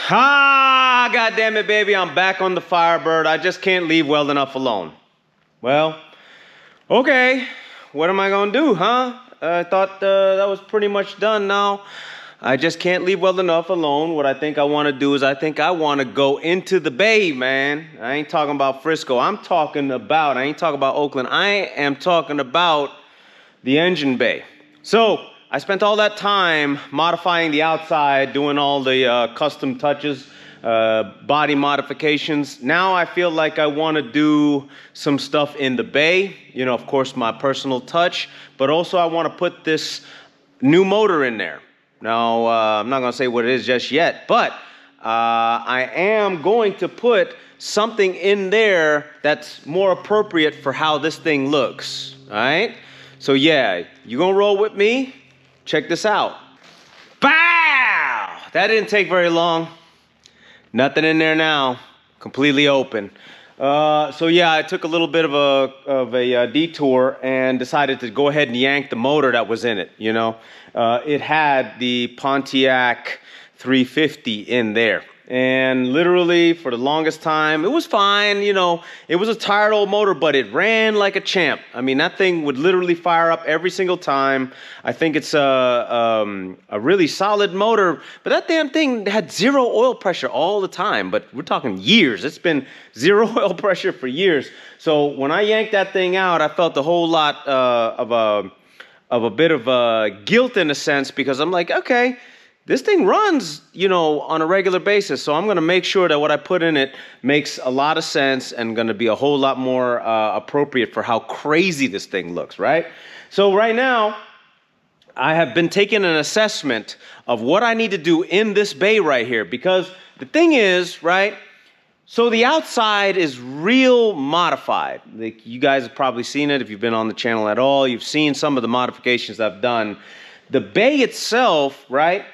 Ah, goddamn it, baby, I'm back on the Firebird. I just can't leave well enough alone. Well, okay, what am I gonna do, huh? I thought that was pretty much done now. I just can't leave well enough alone. What I think I want to do is I think I want to go into the bay, man. I ain't talking about Frisco. I ain't talking about Oakland. I am talking about the engine bay. So I spent all that time modifying the outside, doing all the custom touches, body modifications. Now I feel like I want to do some stuff in the bay. You know, of course, my personal touch, but also I want to put this new motor in there. Now, I'm not going to say what it is just yet, but I am going to put something in there that's more appropriate for how this thing looks, all right? So yeah, you going to roll with me? Check this out. Bow! That didn't take very long. Nothing in there now. Completely open. So yeah, I took a little bit of a detour and decided to go ahead and yank the motor that was in it, you know. It had the Pontiac 350 in there. And literally for the longest time, it was fine, you know. It was a tired old motor, but it ran like a champ. I mean, that thing would literally fire up every single time. I think it's a really solid motor, but that damn thing had zero oil pressure all the time. But we're talking years. It's been zero oil pressure for years. So when I yanked that thing out, I felt a whole lot of a bit of guilt in a sense, because I'm like, okay, this thing runs, you know, on a regular basis, so I'm going to make sure that what I put in it makes a lot of sense and going to be a whole lot more appropriate for how crazy this thing looks, right? So right now, I have been taking an assessment of what I need to do in this bay right here, because the thing is, right, so the outside is real modified. Like, you guys have probably seen it if you've been on the channel at all. You've seen some of the modifications I've done. The bay itself, right,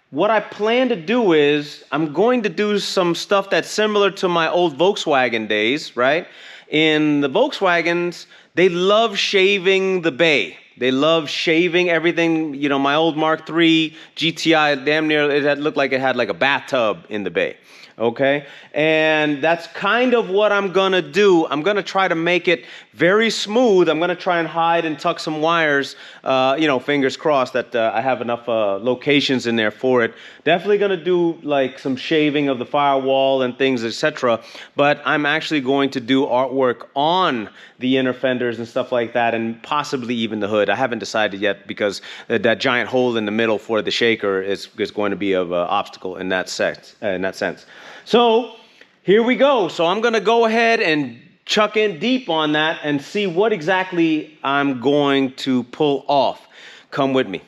what I plan to do is I'm going to do some stuff that's similar to my old Volkswagen days, right? In the Volkswagens, they love shaving the bay. They love shaving everything. You know, my old Mark III GTI, damn near, it looked like it had like a bathtub in the bay. Okay, and that's kind of what I'm gonna do. I'm gonna try to make it very smooth. I'm gonna try and hide and tuck some wires, you know, fingers crossed that I have enough locations in there for it. Definitely gonna do like some shaving of the firewall and things, etc. But I'm actually going to do artwork on the inner fenders and stuff like that, and possibly even the hood. I haven't decided yet, because that giant hole in the middle for the shaker is going to be of an obstacle in that sense. So here we go. So I'm going to go ahead and chuck in deep on that and see what exactly I'm going to pull off. Come with me.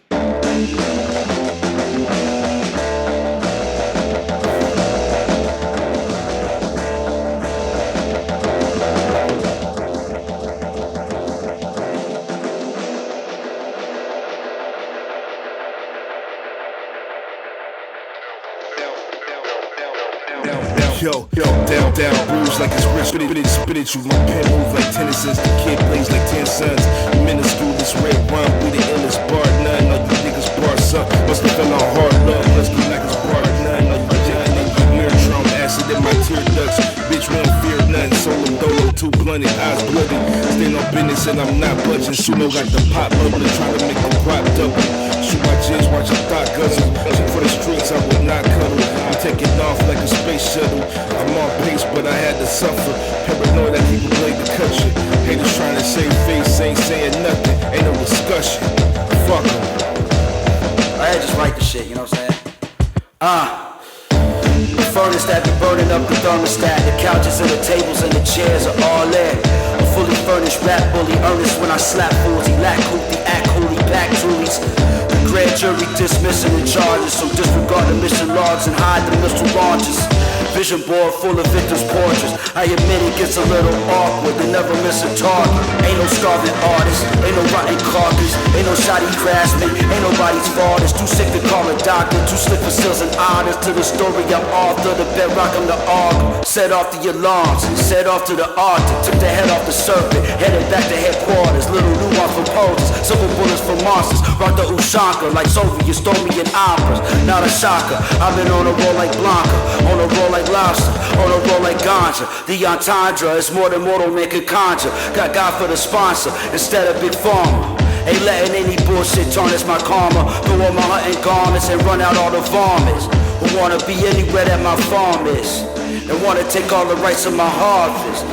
Yo, down, bruise like it's rich, spit it, you long pen move like tennisons, the kid plays like 10 sons, you minuscule, this red rhyme, we the endless bar, none, all you niggas bar suck, must have fell on hard love, let's get like it's bar, none, all you giant niggas, ear drum, acid in my tear ducts, bitch, we don't fear nothing, solo dolo, too blunted, eyes bloody, stand on business and I'm not budging, Sumo got the pop bubbling, trying to make the crop double, shoot my jizz, watch your thought guzzle, shoot for the streets, I will not cuddle, I'm taking off like a space shuttle, I'm on pace, but I had to suffer. Paranoid that people play the cut shit. Haters trying to save face, ain't saying nothing. Ain't no discussion. Fuck em. I had just write the shit, you know what I'm saying? The furnace that be burning up the thermostat. The couches and the tables and the chairs are all there. A fully furnished rap bully, earnest when I slap fools. He lack hoopty, act holy, pack trulies. Grand jury dismissing the charges, so disregard the mission logs and hide the missile launches. Vision board full of victims' portraits. I admit it gets a little awkward, they never miss a target. Ain't no starving artist, ain't no rotten carcass, ain't no shoddy craftsman, ain't nobody's fault. It's too sick to call a doctor, too slick for seals and honors. To the story I'm author, the bedrock I'm the author. Set off the alarms, set off to the Arctic. Took the head off the serpent, headed back to headquarters. Little nuance for poses, silver bullets for monsters. Rock the Ushanka like Soviet, Stormy and operas. Not a shocker, I've been on a roll like Blanca, on a roll like lobster, on a roll like ganja. The entendre is more than mortal man could conjure. Got God for the sponsor instead of Big Pharma. Ain't letting any bullshit tarnish my karma. Throw on my hunting garments and run out all the varmints. Who wanna be anywhere that my farm is, and wanna take all the rights of my harvest.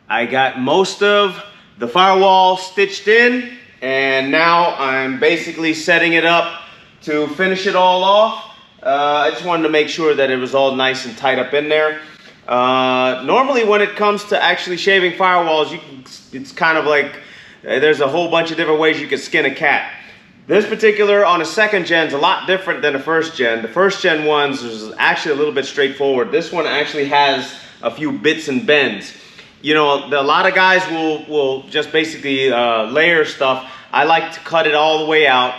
I got most of the firewall stitched in, and now I'm basically setting it up to finish it all off. I just wanted to make sure that it was all nice and tight up in there. Normally when it comes to actually shaving firewalls, it's kind of like there's a whole bunch of different ways you can skin a cat. This particular on a second gen is a lot different than the first gen. The first gen ones is actually a little bit straightforward. This one actually has a few bits and bends. You know, a lot of guys will just basically layer stuff. I like to cut it all the way out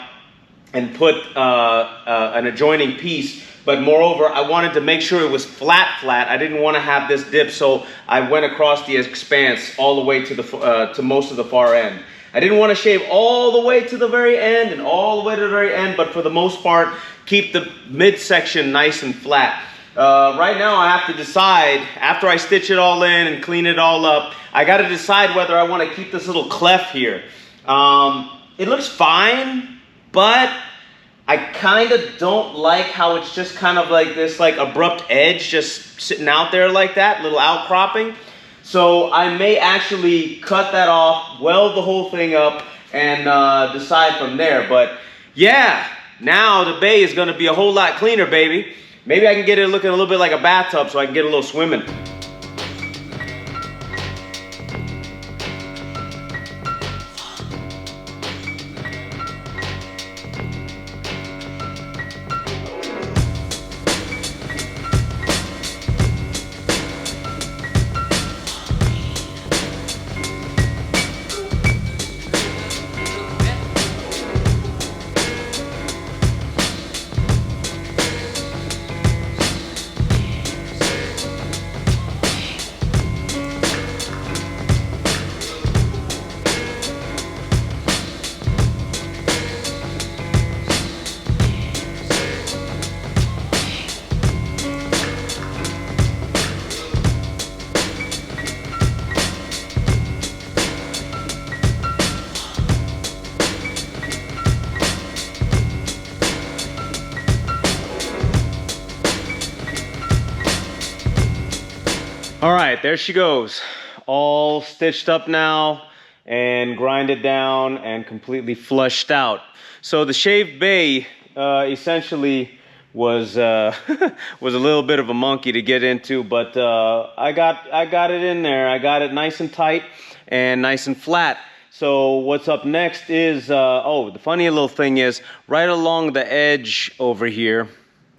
and put an adjoining piece. But moreover, I wanted to make sure it was flat. I didn't want to have this dip, so I went across the expanse all the way to the to most of the far end. I didn't want to shave all the way to the very end and all the way to the very end, but for the most part, keep the midsection nice and flat. Right now I have to decide, after I stitch it all in and clean it all up, I got to decide whether I want to keep this little cleft here. It looks fine, but I kind of don't like how it's just kind of like this like abrupt edge just sitting out there like that, little outcropping. So I may actually cut that off, weld the whole thing up, and decide from there. But yeah, now the bay is going to be a whole lot cleaner, baby. Maybe I can get it looking a little bit like a bathtub so I can get a little swimming. All right, there she goes. All stitched up now and grinded down and completely flushed out. So the shaved bay essentially was was a little bit of a monkey to get into, but I got it in there. I got it nice and tight and nice and flat. So what's up next is, oh, the funny little thing is, right along the edge over here,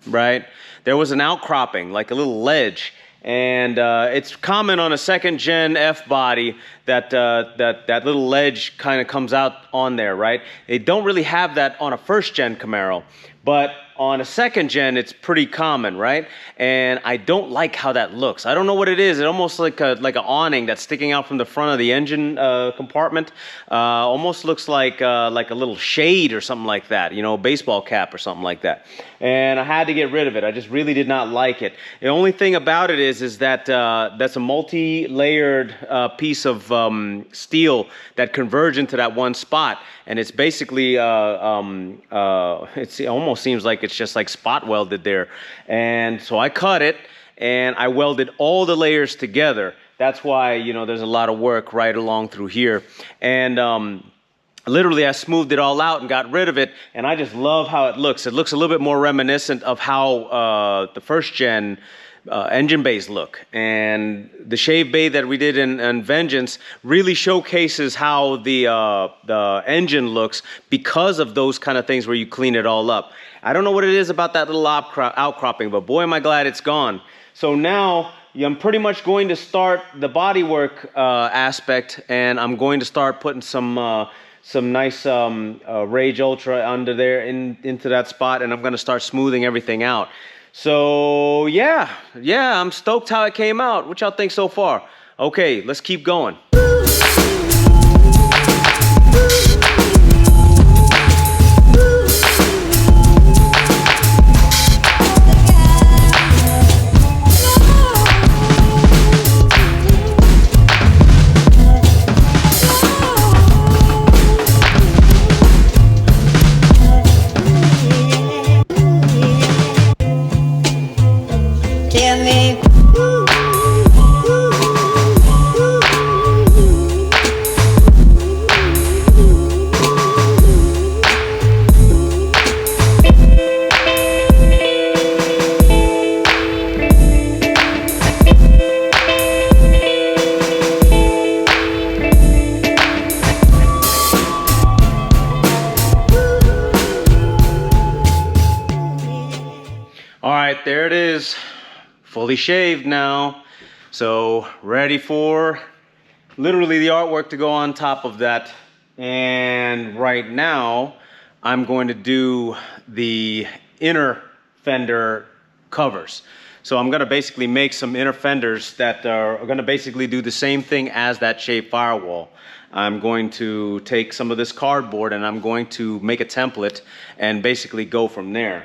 right, there was an outcropping, like a little ledge. And it's common on a second gen F body that that little ledge kind of comes out on there, right? They don't really have that on a first gen Camaro, but on a second gen, it's pretty common, right? And I don't like how that looks. I don't know what it is. It almost like an awning that's sticking out from the front of the engine compartment. Almost looks like a little shade or something like that, you know, a baseball cap or something like that. And I had to get rid of it. I just really did not like it. The only thing about it is that that's a multi-layered piece of steel that converges into that one spot. And it's basically, it almost seems like it's just like spot welded there. And so I cut it and I welded all the layers together. That's why, you know, there's a lot of work right along through here. And literally I smoothed it all out and got rid of it. And I just love how it looks. It looks a little bit more reminiscent of how the first gen engine bays look. And the shave bay that we did in Vengeance really showcases how the engine looks because of those kind of things where you clean it all up. I don't know what it is about that little outcropping, but boy am I glad it's gone. So now I'm pretty much going to start the bodywork aspect, and I'm going to start putting some nice Rage Ultra under there into that spot, and I'm going to start smoothing everything out. So yeah, I'm stoked how it came out. What y'all think so far? Okay, let's keep going. There it is, fully shaved now. So ready for literally the artwork to go on top of that. And right now I'm going to do the inner fender covers. So I'm going to basically make some inner fenders that are going to basically do the same thing as that shaved firewall. I'm going to take some of this cardboard and I'm going to make a template and basically go from there.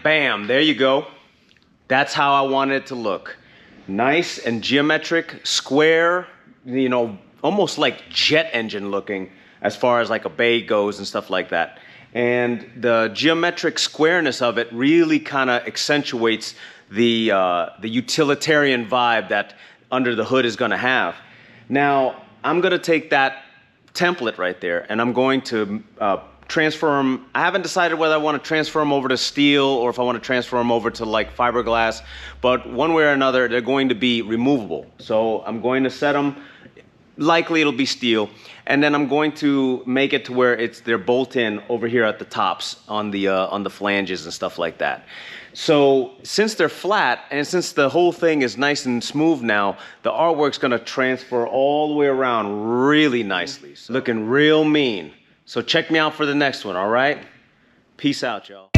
Bam, there you go. That's how I wanted it to look. Nice and geometric, square, you know, almost like jet engine looking as far as like a bay goes and stuff like that. And the geometric squareness of it really kind of accentuates the utilitarian vibe that under the hood is going to have. Now, I'm going to take that template right there and I'm going to transfer them. I haven't decided whether I want to transfer them over to steel or if I want to transfer them over to like fiberglass, but one way or another, they're going to be removable. So I'm going to set them likely it'll be steel. And then I'm going to make it to where they're bolt in over here at the tops on the flanges and stuff like that. So since they're flat and since the whole thing is nice and smooth now, the artwork's gonna transfer all the way around really nicely. So looking real mean. So check me out for the next one, all right? Peace out, y'all.